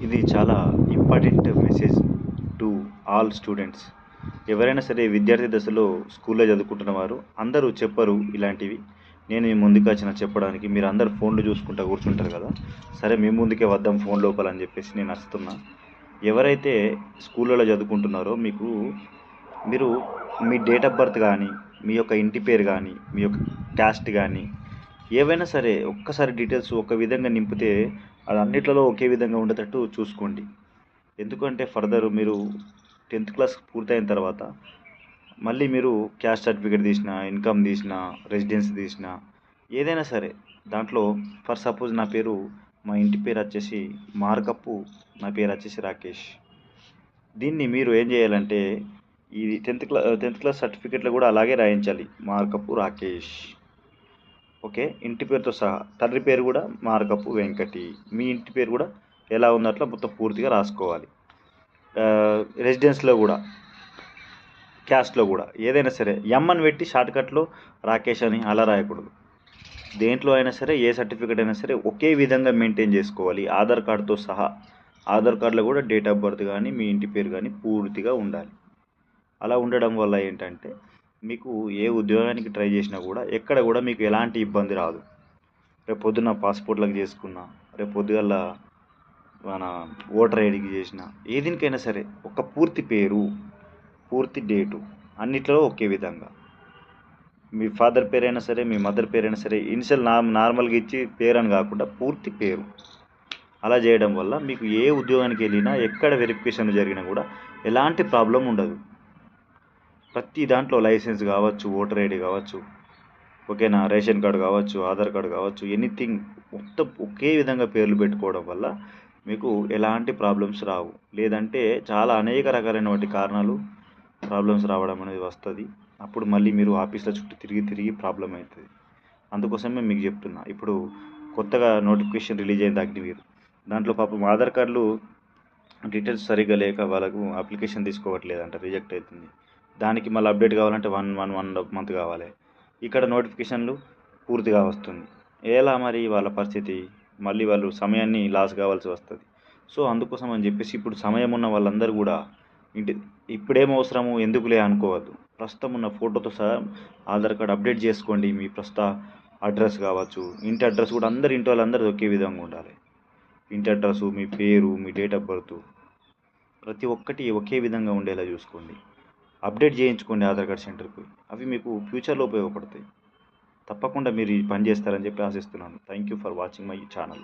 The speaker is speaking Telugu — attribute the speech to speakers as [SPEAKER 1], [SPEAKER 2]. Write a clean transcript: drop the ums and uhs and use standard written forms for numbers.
[SPEAKER 1] ఇది చాలా important message to all students. ఎవరైనా సరే విద్యార్థి దశలో స్కూల్లో చదువుకుంటున్న వారు అందరూ చెప్పరు ఇలాంటివి. నేను మీ ముందుకు వచ్చిన చెప్పడానికి. మీరు అందరు ఫోన్లు చూసుకుంటూ కూర్చుంటారు కదా, సరే మీ ముందుకే వద్దాం ఫోన్ లోపల అని చెప్పేసి నేను వస్తున్నా. ఎవరైతే స్కూళ్ళలో చదువుకుంటున్నారో మీరు మీ డేట్ ఆఫ్ బర్త్ కానీ, మీ యొక్క ఇంటి పేరు కానీ, మీ యొక్క క్యాస్ట్ కానీ, ఏవైనా సరే ఒక్కసారి డీటెయిల్స్ ఒక విధంగా నింపితే అది అన్నిట్లలో ఒకే విధంగా ఉండేటట్టు చూసుకోండి. ఎందుకంటే ఫర్దర్ మీరు 10th క్లాస్ పూర్తయిన తర్వాత మళ్ళీ మీరు క్యాస్ట్ సర్టిఫికేట్ తీసిన, ఇన్కమ్ తీసిన, రెసిడెన్స్ తీసిన, ఏదైనా సరే దాంట్లో ఫర్ సపోజ్ మా ఇంటి పేరు వచ్చేసి మార్కప్పు, నా పేరు వచ్చేసి రాకేష్. దీన్ని మీరు ఏం చేయాలంటే ఇది 10th క్లాస్ సర్టిఫికేట్లో కూడా అలాగే రాయించాలి, మార్కప్పు రాకేష్. ఓకే, ఇంటి పేరుతో సహా తండ్రి పేరు కూడా మార్కప్పు వెంకటి. మీ ఇంటి పేరు కూడా ఎలా ఉందో అట్లా మొత్తం పూర్తిగా రాసుకోవాలి. రెసిడెన్స్లో కూడా, క్యాస్ట్లో కూడా ఏదైనా సరే ఎమ్మని పెట్టి షార్ట్కట్లో రాకేష్ అని అలా రాయకూడదు. దేంట్లో అయినా సరే ఏ సర్టిఫికేట్ అయినా సరే ఒకే విధంగా మెయింటైన్ చేసుకోవాలి, ఆధార్ కార్డుతో సహా. ఆధార్ కార్డులో కూడా డేట్ ఆఫ్ బర్త్ కానీ మీ ఇంటి పేరు కానీ పూర్తిగా ఉండాలి. అలా ఉండడం వల్ల ఏంటంటే మీకు ఏ ఉద్యోగానికి ట్రై చేసినా కూడా ఎక్కడ కూడా మీకు ఎలాంటి ఇబ్బంది రాదు. రేపు పొద్దున్న పాస్పోర్ట్లకు చేసుకున్నా, రేపు పొద్దుగల మన ఓటర్ ఐడికి చేసిన, ఏదినికైనా సరే ఒక పూర్తి పేరు, పూర్తి డేటు అన్నిట్లో ఒకే విధంగా. మీ ఫాదర్ పేరైనా సరే, మీ మదర్ పేరైనా సరే ఇనిషియల్ నార్మల్గా ఇచ్చి పేరు అని కాకుండా పూర్తి పేరు. అలా చేయడం వల్ల మీకు ఏ ఉద్యోగానికి వెళ్ళినా ఎక్కడ వెరిఫికేషన్ జరిగినా కూడా ఎలాంటి ప్రాబ్లం ఉండదు. ప్రతి దాంట్లో లైసెన్స్ కావచ్చు, ఓటర్ ఐడి కావచ్చు, ఓకేనా, రేషన్ కార్డు కావచ్చు, ఆధార్ కార్డు కావచ్చు, ఎనీథింగ్ మొత్తం ఒకే విధంగా పేర్లు పెట్టుకోవడం వల్ల మీకు ఎలాంటి ప్రాబ్లమ్స్ రావు. లేదంటే చాలా అనేక రకాలైనటువంటి కారణాలు ప్రాబ్లమ్స్ రావడం అనేది వస్తుంది. అప్పుడు మళ్ళీ మీరు ఆఫీసుల చుట్టూ తిరిగి ప్రాబ్లం అవుతుంది. అందుకోసమే మీకు చెప్తున్నా. ఇప్పుడు కొత్తగా నోటిఫికేషన్ రిలీజ్ అయింది అగ్నివీర్. దాంట్లో పాపం ఆధార్ కార్డులు డీటెయిల్స్ సరిగ్గా లేక వాళ్ళకు అప్లికేషన్ తీసుకోవట్లేదంట, రిజెక్ట్ అవుతుంది. దానికి మళ్ళీ అప్డేట్ కావాలంటే 1.5 మంత్ కావాలి. ఇక్కడ నోటిఫికేషన్లు పూర్తిగా వస్తుంది. ఎలా మరి వాళ్ళ పరిస్థితి? మళ్ళీ వాళ్ళు సమయాన్ని లాస్ కావాల్సి వస్తుంది. సో అందుకోసం అని చెప్పేసి ఇప్పుడు సమయం ఉన్న వాళ్ళందరూ కూడా ఇప్పుడేం అవసరము ఎందుకులే అనుకోవద్దు. ప్రస్తుతం ఉన్న ఫోటోతో సహా ఆధార్ కార్డు అప్డేట్ చేసుకోండి. మీ ప్రస్తుత అడ్రస్ కావచ్చు, ఇంటి అడ్రస్ కూడా ఇంటి వాళ్ళందరూ ఒకే విధంగా ఉండాలి. ఇంటి అడ్రస్సు, మీ పేరు, మీ డేట్ ఆఫ్ బర్త్ ప్రతి ఒక్కటి ఒకే విధంగా ఉండేలా చూసుకోండి. అప్డేట్ చేయించుకోండి ఆధార్ కార్డ్ సెంటర్కి. అవి మీకు ఫ్యూచర్లో ఉపయోగపడతాయి. తప్పకుండా మీరు ఈ పని చేస్తారని చెప్పి ఆశిస్తున్నాను. Thank you for watching my channel.